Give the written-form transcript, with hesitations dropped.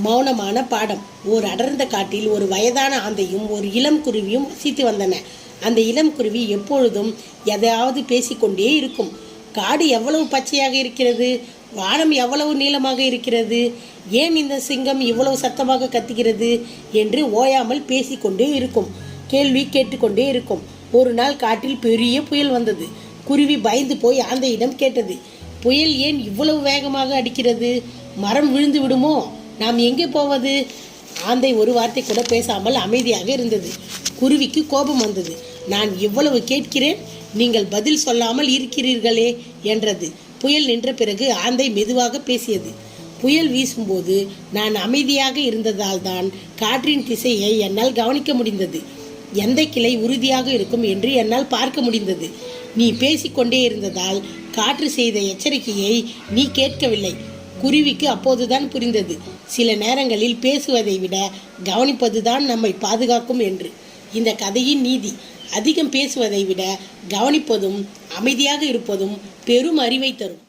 மௌனமான பாடம். ஓர் அடர்ந்த காட்டில் ஒரு வயதான ஆந்தையும் ஒரு இளம் குருவியும் வசித்து வந்தன. அந்த இளம் குருவி எப்பொழுதும் எதையாவது பேசிக்கொண்டே இருக்கும். காடு எவ்வளவு பச்சையாக இருக்கிறது, வானம் எவ்வளவு நீளமாக இருக்கிறது, ஏன் இந்த சிங்கம் இவ்வளவு சத்தமாக கத்துகிறது என்று ஓயாமல் பேசிக்கொண்டே இருக்கும். கேள்வி கேட்டுக்கொண்டே இருக்கும். ஒரு நாள் காட்டில் பெரிய புயல் வந்தது. குருவி பயந்து போய் ஆந்தையிடம் கேட்டது, புயல் ஏன் இவ்வளவு வேகமாக அடிக்கிறது? மரம் விழுந்து விடுமோ? நாம் எங்கே போவது? ஆந்தை ஒரு வார்த்தை கூட பேசாமல் அமைதியாக இருந்தது. குருவிக்கு கோபம் வந்தது. நான் இவ்வளவு கேட்கிறேன், நீங்கள் பதில் சொல்லாமல் இருக்கிறீர்களே என்றது. புயல் நின்ற பிறகு ஆந்தை மெதுவாக பேசியது. புயல் வீசும்போது நான் அமைதியாக இருந்ததால் தான் காற்றின் திசையை என்னால் கவனிக்க முடிந்தது. எந்த கிளை உறுதியாக இருக்கும் என்று என்னால் பார்க்க முடிந்தது. நீ பேசிக்கொண்டே இருந்ததால் காற்று செய்த எச்சரிக்கையை நீ கேட்கவில்லை. குருவிக்கு அப்போதுதான் புரிந்தது, சில நேரங்களில் பேசுவதை விட கவனிப்பதுதான் நம்மை பாதுகாக்கும் என்று. இந்த கதையின் நீதி, அதிகம் பேசுவதை விட கவனிப்பதும் அமைதியாக இருப்பதும் பெரும் அறிவை தரும்.